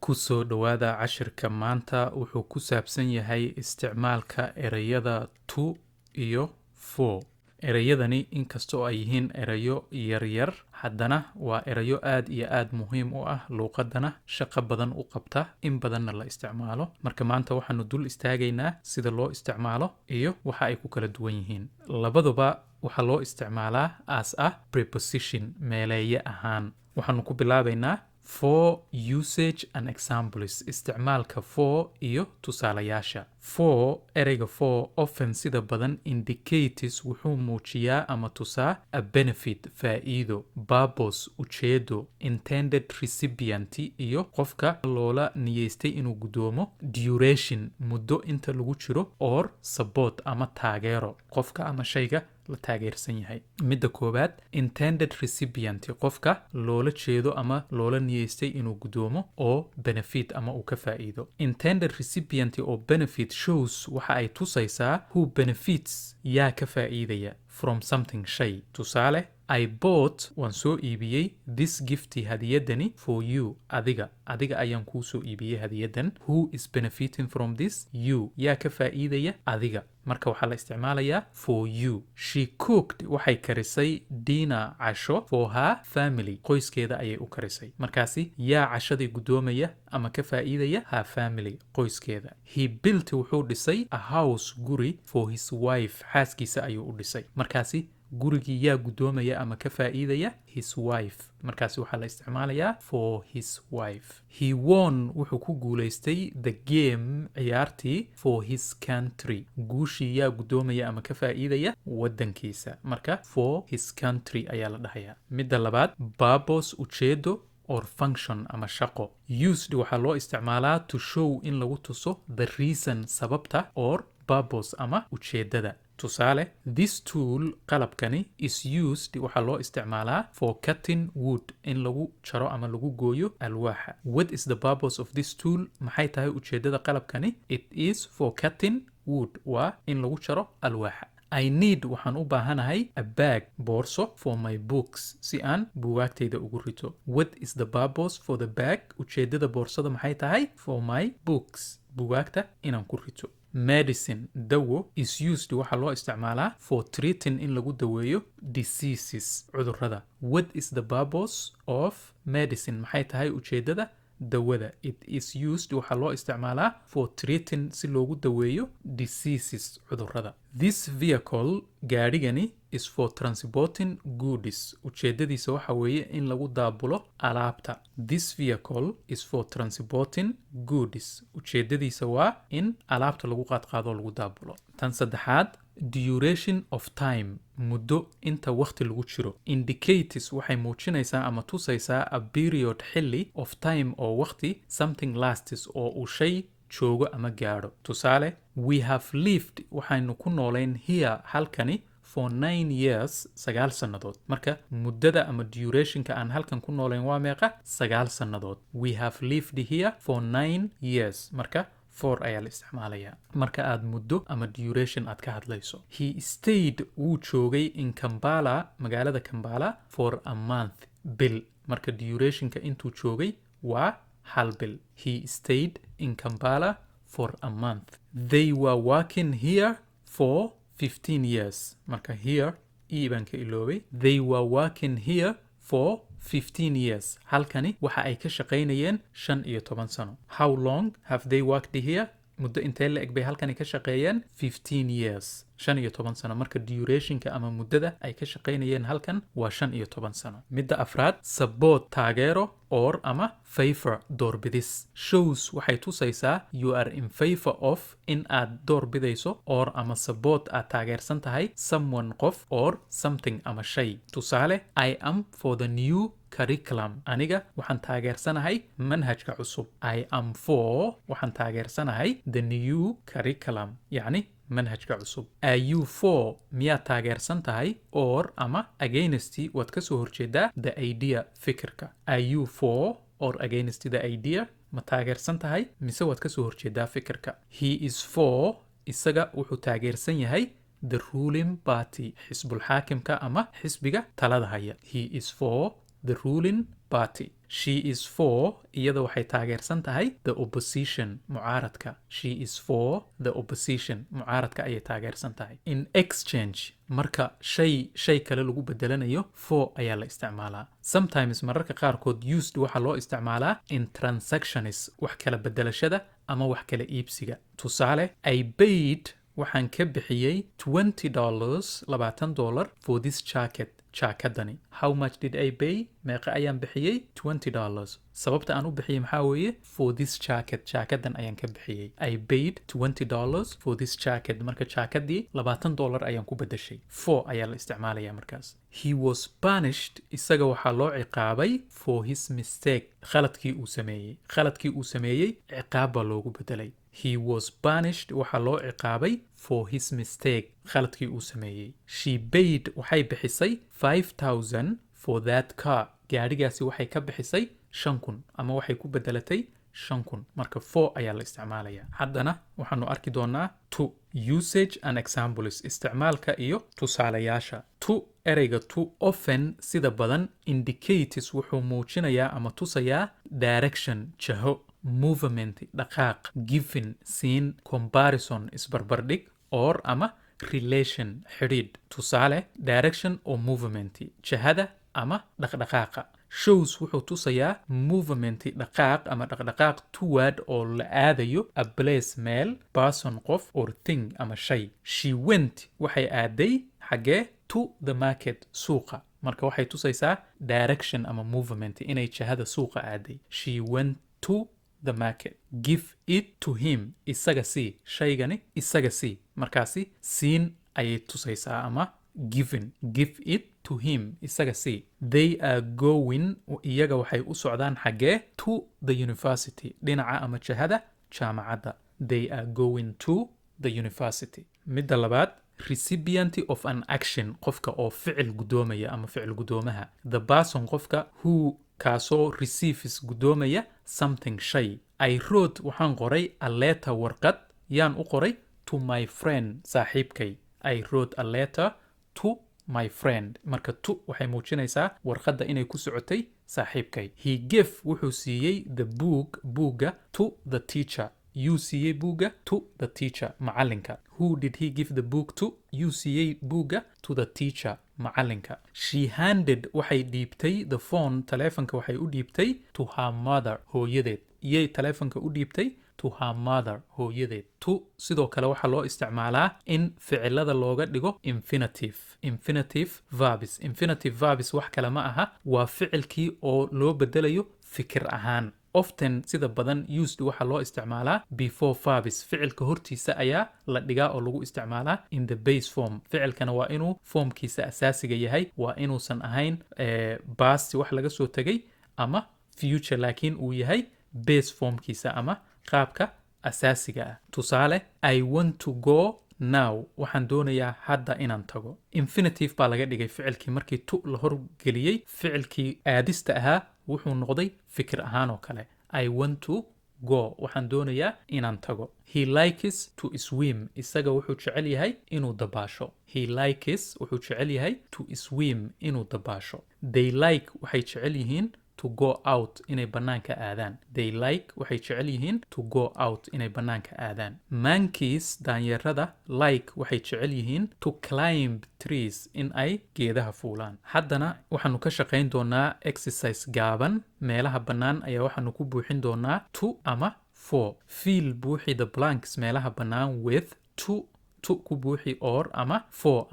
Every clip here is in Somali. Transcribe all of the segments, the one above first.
kusoo dhawaada cashirka maanta wuxuu ku saabsan yahay isticmaalka ereyada to iyo for. ereyadani inkastoo ay yihiin erayo yaryar haddana waa erayo aad iyo aad muhiim u ah luuqadana shaqo badan u qabta in badanna la isticmaalo. marka maanta waxaanu dul istaagaynaa sida loo isticmaalo iyo waxa ay ku kala duwan yihiin. labaduba waxaa loo isticmaalaa as a preposition meeleeye ahaan. waxaanu ku bilaabaynaa for usage and examples, isticmaalka for iyo tusaalayaasha. for ereyga for often sida badan indicates wuxuu muujiyaa ama tusaa a benefit faa'iido, purpose ujeedo, intended recipient iyo qofka loola niyeystay inuu gudoomo, duration muddo inta lagu jiro, or support ama taageero qofka ama shayga la taageersan yahay. midda koowaad intended recipient, qofka loola jeedo ama loola niyeystay inuu gudoomo oo benefit ama uu ka faa'iido. intended recipient oo benefit shows waxa ay tusaysaa who benefits, yaa ka faa'iidaya from something shay. tusaale, I bought waan soo iibiyey this gifty hadiyadani for you, adiga ayaan kuu soo iibiyey hadiyadan. who is benefiting from this? you, yaa ka faa'iidaya adiga. marka waxaa la isticmaalayaa for you. she cooked, waxay karisay dinner casho for her family, qoyskeeda ayay u karisay. markaasi yaa cashadii gudoomaya ama ka faa'iidaya her family, qoyskeeda. he built, wuxuu dhisay a house, guri for his wife, xaaskiisa ayuu u dhisay. markaasi gurigii yaa gudoomaya ama ka faa'iidaya his wife. markaasi waxaa la isticmaalayaa for his wife. he won, wuxuu ku guulaystay the game, ciyaartii for his country, guushii yaa gudoomaya ama ka faa'iidaya wadankiisa. marka for his country ayaa la dhahayaa. midda labaad purpose ujeedo or function ama shaqo. used waxaa loo isticmaalaa to show in lagu tuso the reason, sababta, or purpose ama ujeedada. tusaale, this tool, qalabkani, is used, waxaa loo isticmaalaa for cutting wood, in lagu jaro ama lagu gooyo alwaaxa. what is the purpose of this tool? maxay tahay ujeedada qalabkani? it is for cutting wood, waa in lagu jaro alwaaxa. I need, waxaan u baahanahay a bag, boorso, for my books, si aan buugaagtayda ugu rito. what is the purpose for the bag? ujeedada boorsada maxay tahay? for my books, buugaagta inaan ku rito. medicine, dawo, is used, waxaa loo isticmaalaa for treating, in lagu daweeyo diseases, cudurrada. what is the purpose of medicine? maxay tahay ujeedada dawada? it is used, waxaa loo isticmaalaa for treating, si loogu daweeyo diseases, cudurrada. this vehicle, gaadhigani, is for transporting goods, ujeedadiisa waxa weeye in lagu daabulo alaabta. this vehicle is for transporting goods, ujeedadiisa waa in alaabta lagu qaadqaado lagu daabulo. tan saddexaad duration of time, muddo inta waqti lagu jiro. indicates waxay muujinaysaa ama tusaysaa a period, xilli, of time oo waqti, something lasts, oo uu shay joogo ama gaadho. tusaale, we have lived, waxaynu ku noolayn here, halkani, for 9 years, 9 sannadood. marka muddada ama durationka aan halkan ku noolayn waa meeqa? 9 sannadood. we have lived here for 9 years. marka for ayaa la isticmaalayaa marka aad muddo ama duration aad ka hadlayso. he stayed, wuu joogay in Kampala, magaalada Kampala, for a month, bil. marka durationka intuu joogay waa hal bil. he stayed in Kampala for a month. they were working here for 15 years. marka here baan ka iloobay. they were working here for 15 years. halkani waxa ay ka shaqaynayeen 15 sano. how long have they worked here? muddo intee la eg bay halkani ka shaqeeyeen? 15 years, 15 sano. marka durationka ama muddada ay ka shaqaynayeen halkan waa 15 sano. midda afraad support, taageero, or ama favor, doorbidis. shows waxay tusaysaa you are in favor of, in aad doorbidayso, or ama support aad taageersan tahay someone, qof, or something ama shay. tusaale, I am for the new curriculum, aniga waxaan taageersanahay manhajka cusub. I am for, waxaan taageersanahay the new curriculum, yacni manhajka cusub. are you for, miyaad taageersan tahay, or ama against, waad ka soo horjeedaa the idea, fikirka. are you for or against the idea? ma taageersan tahay mise waad ka soo horjeedaa fikirka. he is for, isaga wuxuu taageersan yahay the ruling party, xisbul xaakimka ama xisbiga talada haya. he is for the ruling party. She is for iyada waxay taageersan tahay the opposition mucaaradka. She is for the opposition mucaaradka ayay taageersan tahay. In exchange marka shay kale lagu bedelanayo for ayaa la isticmaalaa. Sometimes mararka qaarkood used waxa loo isticmaalaa in transactions wax kala bedelashada ama wax kala iibsiga. Tusaale, I paid waxaan ka bixiyey $20 for this jaakadani. How much did I pay? meeqa ayaan bixiyey $20. sababta aan u bixiyey maxaa weeye for this jaakadan ayaan ka bixiyey. I paid $20 for this jacket. marka jaakadii $20 ayaan ku bedeshay. for ayaa la isticmaalaya markaas. He was punished isaga waxaa loo ciqaabay for his mistake khaladkii uu sameeyey ciqaab baa loogu bedelay. He was punished waxaa loo ciqaabay for his mistake khaladkii uu sameeyey. She paid waxay bixisay $5,000 for that car. gaadhigaasi waxay ka bixisay $5,000 ama waxay ku bedelatay $5,000. marka for ayaa la isticmaalaya. haddana waxaanu arki doonaa to. Usage and examples isticmaalka iyo tusaalayaasha. To ereyga to often sida badan indicates wuxuu muujinayaa ama tusayaa direction jaho, movement dhaqaaq, giving siin, comparison isbarbardhig, or ama relation xidhiidh. tusaale, direction or movement jahada ama dhaqdhaqaaqa. Shows wuxuu tusayaa movement dhaqaaq ama dhaqdhaqaaq toward oo la aadayo a place meel, person qof, or thing ama shay. She went waxay aaday xagee to the market suuqa. marka waxay tusaysaa direction ama movement inay jahada suuqa aaday. She went to the market. Give it to him isaga sii. shaygani isaga sii. markaasi siin ayay tusaysaa ama given. Give it to him isaga sii. They are going iyaga waxay u socdaan xagee to the university dhinaca ama jahada jaamacadda. They are going to the university. midda labaad, recipient of an action qofka oo ficil gudoomaya ama ficil gudoomaha. The person qofka who kaasoo receives gudoomaya something shay. I wrote waxaan qoray a letter warqad. yaan u qoray to my friend saaxiibkay. I wrote a letter to my friend. marka to waxay muujinaysaa warqadda inay ku socotay saaxiibkay. He gave wuxuu siiyey the book buugga to the teacher. yuu siiyey buugga to the teacher macalinka. Who did he give the book to? yuu siiyey buugga to the teacher macalinka. She handed waxay dhiibtay the phone taleefanka waxay u dhiibtay to her mother hooyadeed. iyay taleefanka u dhiibtay to her mother hooyadeed. To sidoo kale waxaa loo isticmaalaa in ficilada looga dhigo infinitive verbs. Infinitive verbs wax kale ma aha, waa ficilkii oo loo bedelayo fikir ahaan. Often sida badan used waxaa loo isticmaalaa before verbs. ficilka hortiisa ayaa la dhigaa oo lagu isticmaalaa in the base form. ficilkana waa inuu formkiisa asaasiga yahay, waa inuusan ahayn past wax laga soo tegay ama future, laakiin uu yahay base formkiisa ama qaabka asaasiga ah. tusaale, I want to go now. waxaan doonayaa hadda inaan tago. Infinitive baa laga dhigay ficilkii markii to la horgeliyey. ficilkii aadista ahaa wuxuu noqday fikir ahaan oo kale. I want to go. waxaan doonayaa inaan tago. He likes to swim. isaga wuxuu jecel yahay inuu dabaasho. He likes wuxuu jecel yahay to swim inuu dabaasho. They like waxay jecel yihiin to go out inay banaanka aadaan. They like waxay jecel yihiin to go out inay banaanka aadaan. Monkeys daanyarada like waxay jecel yihiin to climb trees in ay geedaha fuulaan. haddana waxaanu ka shaqayn doonaa exercise gaaban. meelaha bannaan ayaa waxaanu ku buuxin doonaa to ama for. Fill buuxi the blanks meelaha bannaan with to ku buuxi or ama for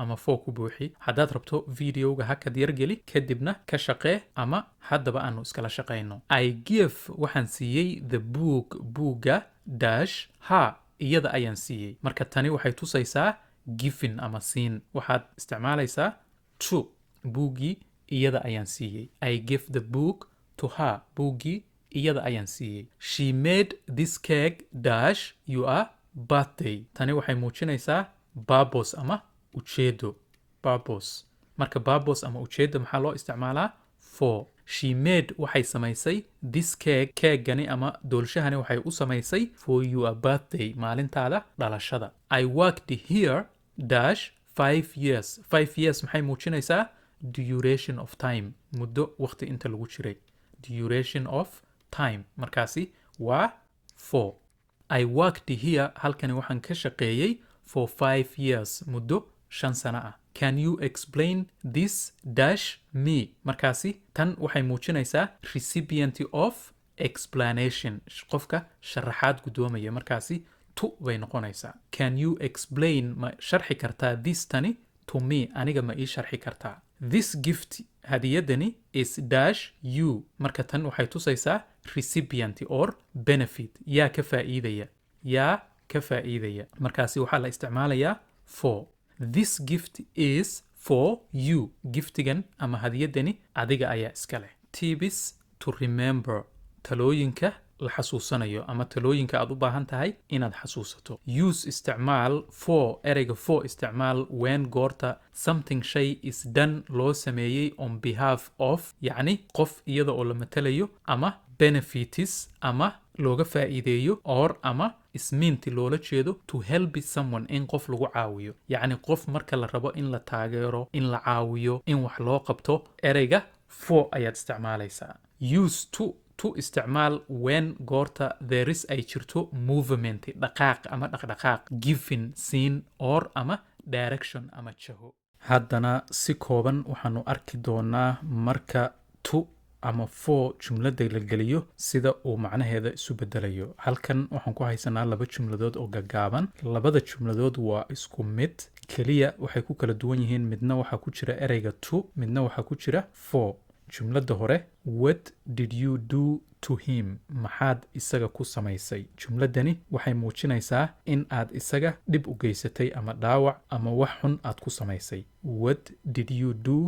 ku buuxi. haddaad rabto videoga hakad yargeli kadibna ka shaqee ama haddaba aanu iskala shaqayno. I give waxaan siiyey the book buugga dash ha iyada ayaan siiyey. marka tani waxay tusaysaa giving ama siin. waxaad isticmaalaysaa to buuggii iyada ayaan siiyey. I give the book to her buuggii iyada ayaan siiyey. She made this cake dash you are birthday. tani waxay muujinaysaa purpose ama ujeedo. purpose. marka purpose ama ujeedo maxaa loo isticmaalaa for. She made waxay samaysay this cake-gani ama doolshahani waxay u samaysay for your birthday maalintaada dhalashada. I worked here dash 5 years. 5 years maxay muujinaysaa duration of time muddo waqti inta lagu jiray duration of time markaasi waa 4 I worked here halkani waxaan ka shaqeeyay for 5 years muddo 5 sano ah can you explain this dash me markaasi tan waxay muujinaysaa recipient of explanation qofka sharaxaad gudoomaya markaasi to bay noqonaysaa can you explain ma sharxi kartaa this tani to me aniga ma ii sharxi kartaa this gift hadiyadani is dash you marka tan waxay tusaysaa recipient or benefit yaa ka faa'iidaya markaasi waxaa la isticmaalayaa for this gift is for you giftigan ama hadiyadani adiga ayaa iska leh tips to remember talooyinka la xasuusanayo ama talooyinka aad u baahan tahay inaad xasuusato use isticmaal for ereyga for isticmaal when goorta something shay is done loo sameeyey on behalf of yacni qof iyada oo la matalayo ama benefits ama looga faa'iideeyo or ama ismiinti loola jeedo to help someone in qof lagu caawiyo yacni qof marka la rabo in la taageero in la caawiyo in wax loo qabto ereyga for ayaad isticmaalaysaa use to isticmaal when goorta there is ay jirto movement dhaqaaq ama dhaqdhaqaaq giving siin or ama direction ama jaho haddana si kooban waxaanu arki doonaa marka to ama for jumlada la geliyo sida uu macnaheeda isu bedelayo halkan waxaan ku haysanaa laba jumladood oo gaagaaban labada jumladood waa isku mid kaliya waxay ku kala duwan yihiin midna waxa ku jira ereyga to midna waxa ku jira for jumlada hore what did you do to him maxaad isaga ku samaysay jumladani waxay muujinaysaa in aad isaga dhib u geysatay ama dhaawac ama wax xun aad ku samaysay what did you do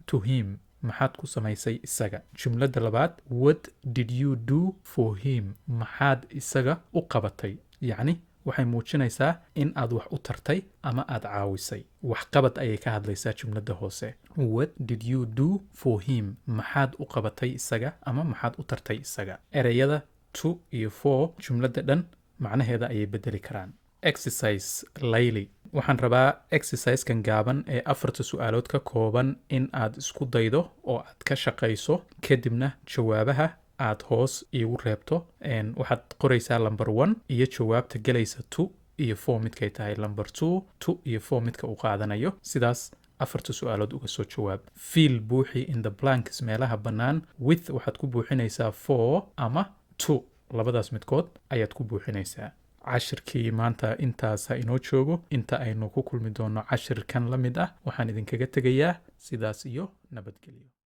to him maxaad ku samaysay isaga jumlada labaad what did you do for him maxaad isaga u qabatay yacni waxay muujinaysaa in aad wax u tartay ama aad caawisay wax qabad ayay ka hadlaysaa jumlada hoose what did you do for him maxaad u qabatay isaga ama maxaad u tartay isaga ereyada to iyo for jumlada dhan macnaheeda ayay bedeli karaan exercise layli waxaan rabaa exercisekan gaaban ee 4 su'aalood ka kooban in aad isku daydo oo aad ka shaqayso kadibna jawaabaha aad hoos iigu reebto waxaad qoraysaa number 1 iyo jawaabta gelaysa to iyo for midkay tahay number 2 to iyo for midka uu qaadanayo sidaas 4 su'aalood uga soo jawaab fill buuxi in the blanks meelaha bannaan with waxaad ku buuxinaysaa for ama to labadaas midkood ayaad ku buuxinaysaa cashirkii maanta intaasa inoo joogo inta aynu ku kulmi doono cashirkan la mid ah waxaan idinkaga tegayaa sidaas iyo nabadgelyo